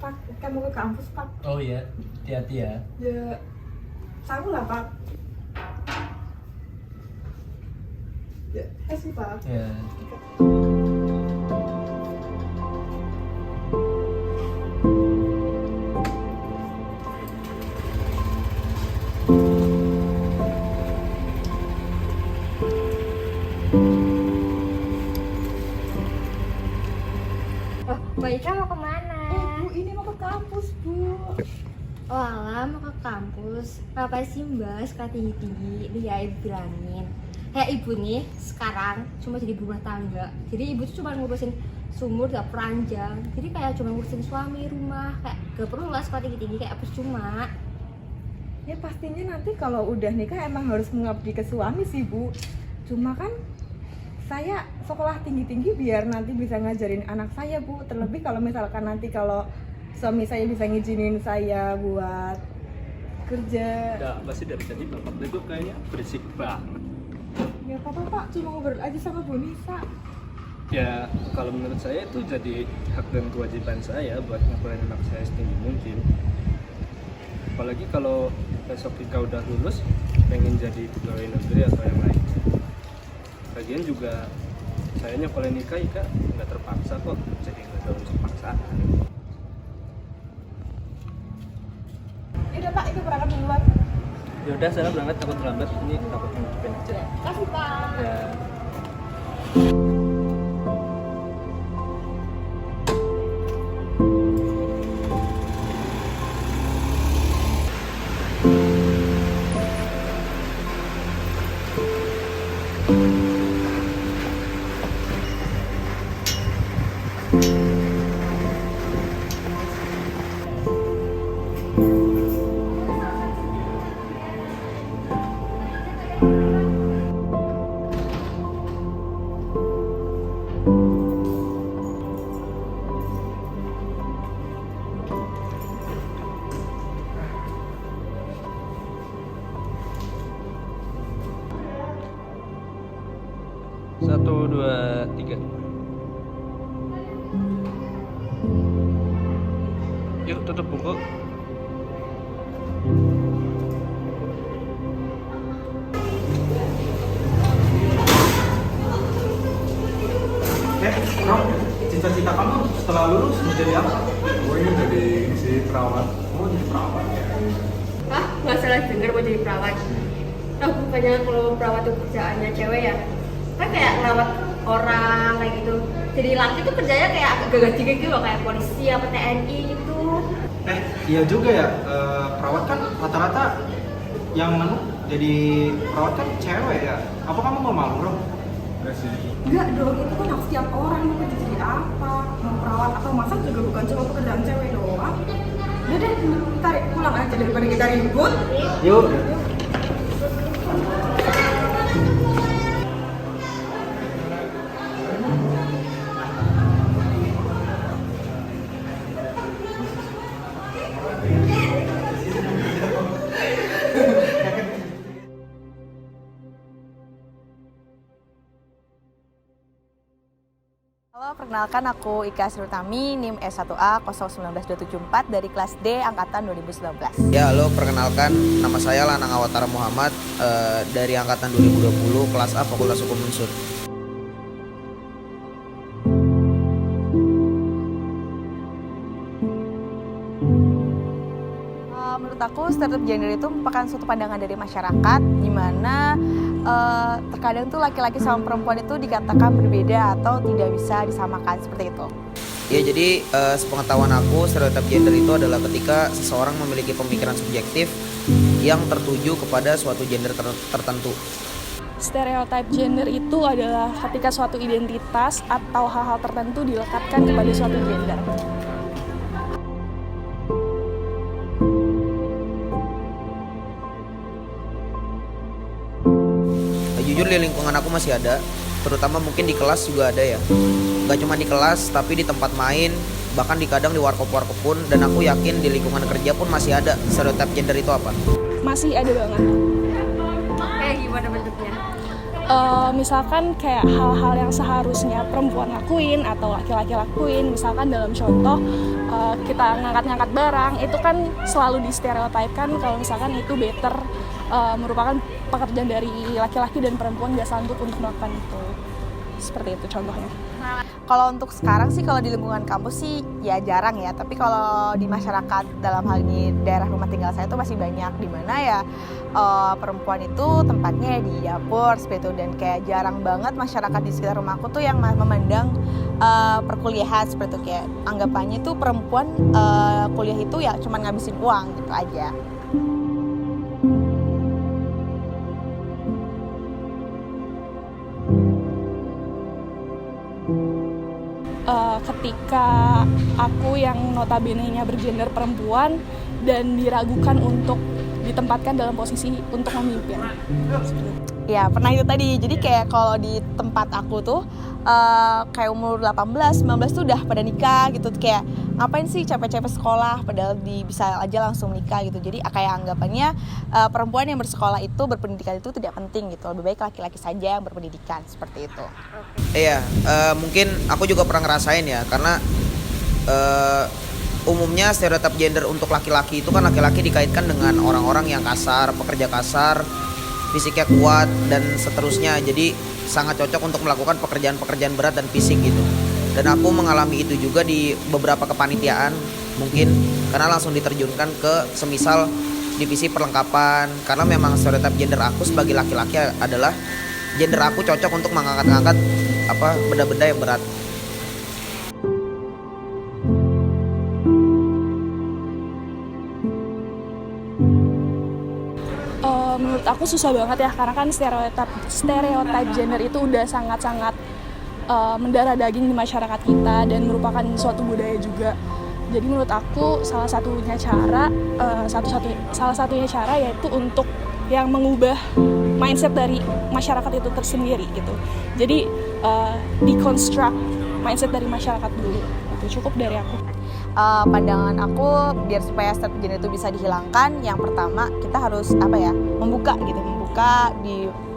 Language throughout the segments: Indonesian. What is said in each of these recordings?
Pak. Kita mau ke kampus, Pak. Oh iya, hati-hati ya. Ya, tahu lah, Pak. Ya, kasih, Pak. Ya. Oh, Mbak Ika mau kemana? Bu, ini mau ke kampus, Bu. Oh alah, mau ke kampus. Apa sih Mbak, sekolah tinggi-tinggi? Dia ibu bilangin. Ibu nih sekarang cuma jadi ibu rumah tangga. Jadi ibu tuh cuma ngurusin sumur, dapur ranjang. Jadi kayak cuma ngurusin suami, rumah. Kayak gak perlu lah sekolah tinggi-tinggi, kayak percuma. Ya pastinya nanti kalau udah nikah emang harus mengabdi ke suami sih, Bu. Cuma kan saya sekolah tinggi-tinggi biar nanti bisa ngajarin anak saya, Bu. Terlebih kalau misalkan nanti kalau suami saya bisa ngizinin saya buat kerja. Udah, masih dari tadi bapak itu kayaknya berisik banget. Ya apa-apa, Pak, cuma ngobrol aja sama Bu Nisa. Ya, kalau menurut saya itu jadi hak dan kewajiban saya buat ngelakuin anak saya setinggi mungkin. Apalagi kalau besok Ika udah lulus, pengen jadi pegawai negeri atau yang lain. Lagian juga saya nyokolin Ika nggak terpaksa kok, jadi nggak ada unsur paksaan. Ya udah, Pak, itu berangkat duluan. Yaudah, saya berangkat, takut terlambat. Ini takut ngintipin aja. Kasih, Pak. Ya. Satu, dua, tiga. Yuk, tutup buku. Rob, cita-cita kamu setelah lulus mau jadi apa? Gue ini jadi perawat. Oh, jadi perawat ya? Hah? Nggak salah denger mau jadi perawat. Oh, bukannya kalau perawat itu kerjaannya cewek ya? Kan kayak ngerawat orang kayak gitu. Jadi laki tuh kerjanya kayak agak gagal gitu loh, kayak polisi apa TNI gitu. Iya juga ya. Perawat kan rata-rata yang jadi perawat kan cewek ya. Apa kamu mau malu, Rob? Enggak sih. Enggak dong, itu kan hak setiap orang mau kerja jadi apa, mau perawat atau masak juga bukan cuma pekerjaan cewek doang. Udah deh, tarik pulang aja daripada kita ribut. Yuk. Halo, perkenalkan aku Ika Srutami, NIM S1A 019274 dari kelas D angkatan 2019. Ya, halo, perkenalkan nama saya Lanang Awatara Muhammad dari angkatan 2020 kelas A Fakultas Hukum Unsur. Menurut aku stereotip gender itu merupakan suatu pandangan dari masyarakat di mana terkadang tuh laki-laki sama perempuan itu dikatakan berbeda atau tidak bisa disamakan seperti itu. Ya, jadi sepengetahuan aku stereotip gender itu adalah ketika seseorang memiliki pemikiran subjektif yang tertuju kepada suatu gender tertentu. Stereotip gender itu adalah ketika suatu identitas atau hal-hal tertentu dilekatkan kepada suatu gender. Jujur di lingkungan aku masih ada, terutama mungkin di kelas juga ada ya. Gak cuma di kelas, tapi di tempat main, bahkan kadang di warkop-warkop pun, dan aku yakin di lingkungan kerja pun masih ada stereotip gender itu apa. Masih ada banget. Kayak gimana bentuknya? misalkan kayak hal-hal yang seharusnya perempuan lakuin atau laki-laki lakuin, misalkan dalam contoh kita ngangkat-ngangkat barang, itu kan selalu distereotipkan kalau misalkan itu better, merupakan pekerjaan dari laki-laki dan perempuan gak sanggup untuk melakukan itu. Seperti itu contohnya. Kalau untuk sekarang sih kalau di lingkungan kampus sih ya jarang ya, tapi kalau di masyarakat dalam hal ini daerah rumah tinggal saya itu masih banyak, di mana ya perempuan itu tempatnya di dapur seperti itu, dan kayak jarang banget masyarakat di sekitar rumahku tuh yang memandang perkuliahan seperti itu, kayak anggapannya tuh perempuan kuliah itu ya cuman ngabisin uang gitu aja. Ketika aku yang notabene-nya bergender perempuan dan diragukan untuk ditempatkan dalam posisi untuk memimpin. Ya pernah itu tadi, jadi kayak kalau di tempat aku tuh kayak umur 18, 19 tuh udah pada nikah gitu, kayak ngapain sih capek-capek sekolah padahal bisa aja langsung nikah gitu. Jadi kayak anggapannya perempuan yang bersekolah itu, berpendidikan itu tidak penting gitu, lebih baik laki-laki saja yang berpendidikan, seperti itu. Iya, mungkin aku juga pernah ngerasain ya, karena umumnya stereotip gender untuk laki-laki itu kan laki-laki dikaitkan dengan orang-orang yang kasar, pekerja kasar, fisiknya kuat dan seterusnya. Jadi sangat cocok untuk melakukan pekerjaan-pekerjaan berat dan fisik gitu. Dan aku mengalami itu juga di beberapa kepanitiaan mungkin, karena langsung diterjunkan ke semisal divisi perlengkapan, karena memang stereotip gender aku sebagai laki-laki adalah gender aku cocok untuk mengangkat-angkat benda-benda yang berat. Menurut aku susah banget ya, karena kan stereotip gender itu udah sangat-sangat mendarah daging di masyarakat kita dan merupakan suatu budaya juga. Jadi menurut aku salah satunya cara yaitu untuk yang mengubah mindset dari masyarakat itu tersendiri gitu. Jadi deconstruct mindset dari masyarakat dulu. Itu cukup dari aku. Pandangan aku biar supaya stereotip gender itu bisa dihilangkan, yang pertama kita harus membuka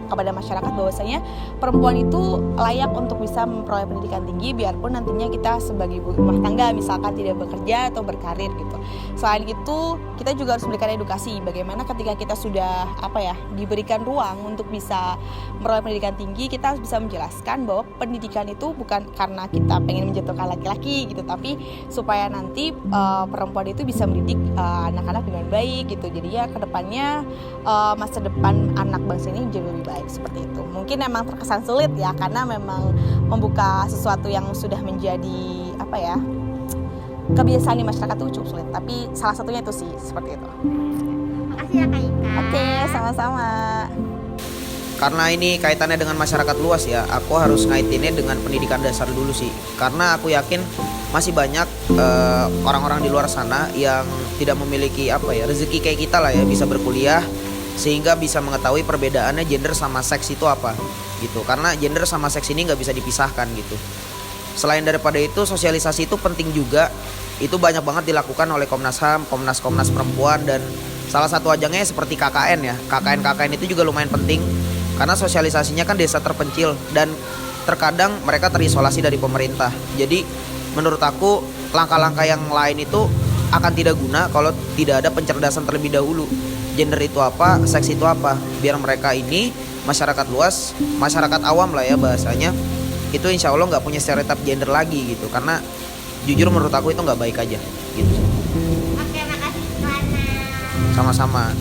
kepada masyarakat bahwasanya perempuan itu layak untuk bisa memperoleh pendidikan tinggi, biarpun nantinya kita sebagai ibu rumah tangga misalkan tidak bekerja atau berkarir gitu. Selain itu kita juga harus memberikan edukasi bagaimana ketika kita sudah diberikan ruang untuk bisa memperoleh pendidikan tinggi, kita harus bisa menjelaskan bahwa pendidikan itu bukan karena kita pengen menjatuhkan laki-laki gitu, tapi supaya nanti perempuan itu bisa mendidik anak-anak dengan baik gitu. Jadi ya kedepannya masa depan anak bangsa ini menjadi lebih baik, seperti itu. Mungkin memang terkesan sulit ya, karena memang membuka sesuatu yang sudah menjadi kebiasaan di masyarakat itu cukup sulit, tapi salah satunya itu sih seperti itu. Makasih ya Kak Ika. Oke, sama-sama. Karena ini kaitannya dengan masyarakat luas ya, aku harus ngaitinnya dengan pendidikan dasar dulu sih. Karena aku yakin masih banyak orang-orang di luar sana yang tidak memiliki rezeki kayak kita lah ya, bisa berkuliah sehingga bisa mengetahui perbedaannya gender sama seks itu apa gitu. Karena gender sama seks ini nggak bisa dipisahkan gitu. Selain daripada itu, sosialisasi itu penting juga. Itu banyak banget dilakukan oleh Komnas HAM, Komnas perempuan, dan salah satu ajangnya seperti KKN ya. KKN itu juga lumayan penting karena sosialisasinya kan desa terpencil dan terkadang mereka terisolasi dari pemerintah. Jadi menurut aku langkah-langkah yang lain itu akan tidak guna kalau tidak ada pencerdasan terlebih dahulu. Gender itu apa, seks itu apa, biar mereka ini masyarakat luas, masyarakat awam lah ya bahasanya, itu insya Allah nggak punya stereotip gender lagi gitu. Karena jujur menurut aku itu nggak baik aja gitu. Oke, makasih Lana. Sama-sama.